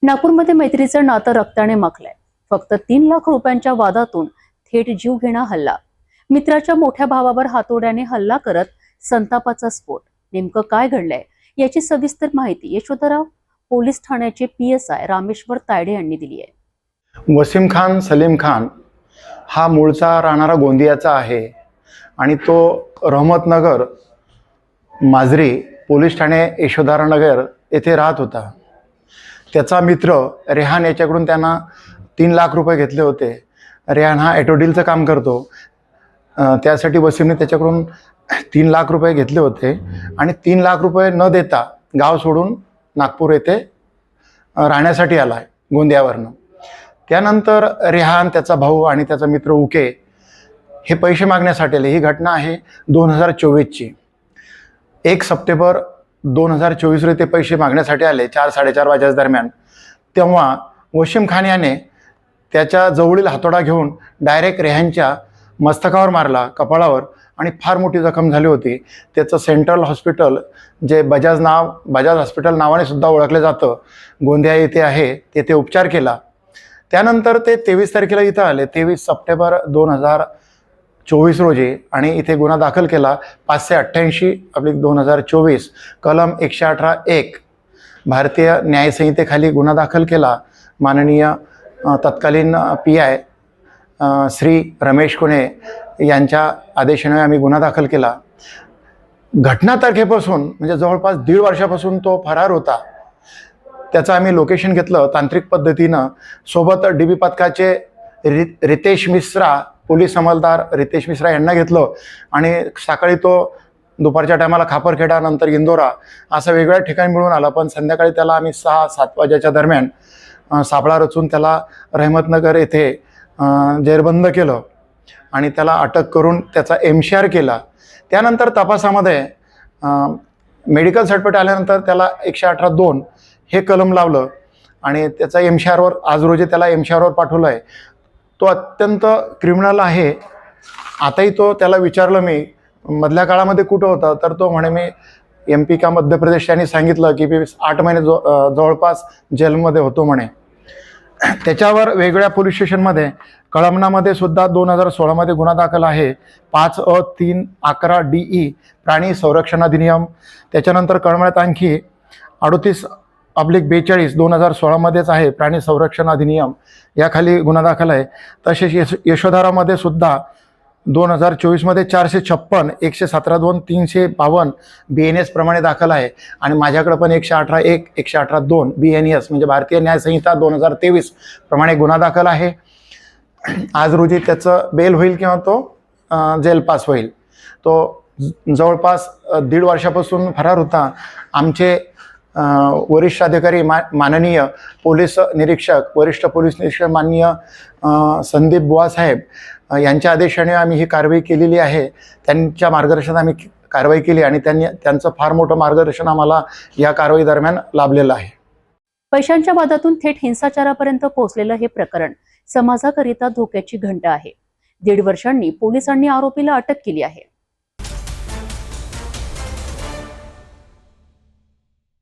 नागपूरमध्ये मैत्रीचं नातं रक्ताने माखलंय। फक्त 3 लाख रुपयांच्या वादातून थेट जीवघेणा हल्ला। मित्राच्या मोठ्या भावावर हातोड्याने हल्ला करत संतापाचा स्फोट। नेमकं काय घडलंय याची सविस्तर माहिती यशोधराव पोलीस ठाण्याचे PSI रामेश्वर तायडे यांनी दिली आहे। वसीम खान सलीम खान हा मूळचा राहणारा गोंदियाचा आहे आणि तो रहमतनगर माजरी पोलीस ठाणे यशोधरानगर येथे राहत होता। त्याचा मित्र रेहान याच्याकडून त्यांना 3 लाख रुपये घेतले होते। रेहान हा ऑटो डीलचं काम करतो। त्यासाठी वसीमने त्याच्याकडून 3 लाख रुपये घेतले होते आणि 3 लाख रुपये न देता गाव सोडून नागपूर येथे राहण्यासाठी आला आहे गोंदियावरनं। त्यानंतर रेहान, त्याचा भाऊ आणि त्याचा मित्र उके हे पैसे मागण्यासाठी आले। ही घटना आहे 2024ची। 1 सप्टेंबर 2024 रोजी ते पैसे मागण्यासाठी आले 4-4:30 वाजेच्या दरम्यान। तेव्हा वसीम खान याने त्याच्या जवळील हातोडा घेऊन डायरेक्ट रेहानच्या मस्तकावर मारला, कपाळावर, आणि फार मोठी जखम झाली होती। त्याचं सेंट्रल हॉस्पिटल, जे बजाज हॉस्पिटल नावाने सुद्धा ओळखले जातं, गोंदिया येथे आहे, तेथे उपचार केला। त्यानंतर ते 23 तारखेला इथं आले, 23 सप्टेंबर 2024 रोजी, आणि इथे गुन्हा दाखल केला 588/2024 कलम 118(1) भारतीय न्यायसंहितेखाली गुन्हा दाखल केला। माननीय तत्कालीन PI श्री रमेश कुणे यांच्या आदेशाने आम्ही गुन्हा दाखल केला। घटना तारखेपासून म्हणजे जवळपास 1.5 वर्षापासून तो फरार होता। त्याचं आम्ही लोकेशन घेतलं तांत्रिक पद्धतीनं। सोबत DB पथकाचे रितेश मिश्रा, पोलीस अंमलदार रितेश मिश्रा यांना घेतलं, आणि सकाळी तो दुपारच्या टायमाला खापरखेडा, नंतर इंदोरा असं वेगवेगळ्या ठिकाणी मिळून आला। पण संध्याकाळी त्याला आम्ही 6-7 वाजेच्या दरम्यान सापळा रचून त्याला रहमतनगर येथे जेरबंद केलं आणि त्याला अटक करून त्याचा MCR केला। त्यानंतर तपासामध्ये मेडिकल सर्टिफिकेट आल्यानंतर त्याला 118(2) हे कलम लावलं आणि त्याचा MCRवर आज रोजी त्याला MCRवर पाठवलं आहे। तो अत्यंत क्रिमिनल आहे। आताही त्याला विचारलं मी मधल्या काळामध्ये कुठं होता, तर तो म्हणे मी MP का मध्य प्रदेश यांनी सांगितलं की मी 8 महिने जवळपास जेलमध्ये होतो म्हणे। त्याच्यावर वेगवेगळ्या पोलीस स्टेशनमध्ये कळमनामध्ये सुद्धा 2016मध्ये गुन्हा दाखल आहे 5(3)11)DE प्राणी संरक्षण अधिनियम। त्याच्यानंतर कळमण्यात आणखी 38/42 2016मध्येच आहे प्राणी संरक्षण अधिनियम, याखाली गुन्हा दाखल आहे। तसेच यशोधरामध्ये सुद्धा 2024मध्ये 456, 117(2), 352 BNS प्रमाणे दाखल आहे, आणि माझ्याकडे पण 118(1), 118(2) BNS म्हणजे भारतीय न्यायसंहिता 2023 प्रमाणे गुन्हा दाखल आहे। आज रोजी त्याचं बेल होईल किंवा तो जेल पास होईल। तो जवळपास 1.5 वर्षापासून फरार होता। आमचे वरिष्ठ अधिकारी माननीय पोलीस निरीक्षक, वरिष्ठ पोलीस निरीक्षक माननीय संदीप बुवा साहेब यांच्या आदेशाने आम्ही ही कारवाई केलेली आहे। त्यांच्या मार्गदर्शनात आम्ही कारवाई केली आणि त्यांचं फार मोठं मार्गदर्शन आम्हाला या कारवाई दरम्यान लाभलेलं आहे। पैशांच्या वादातून थेट हिंसाचारापर्यंत पोहोचलेलं हे प्रकरण समाजाकरिता धोक्याची घंटा आहे। 1.5 वर्षांनी पोलिसांनी आरोपीला अटक केली आहे।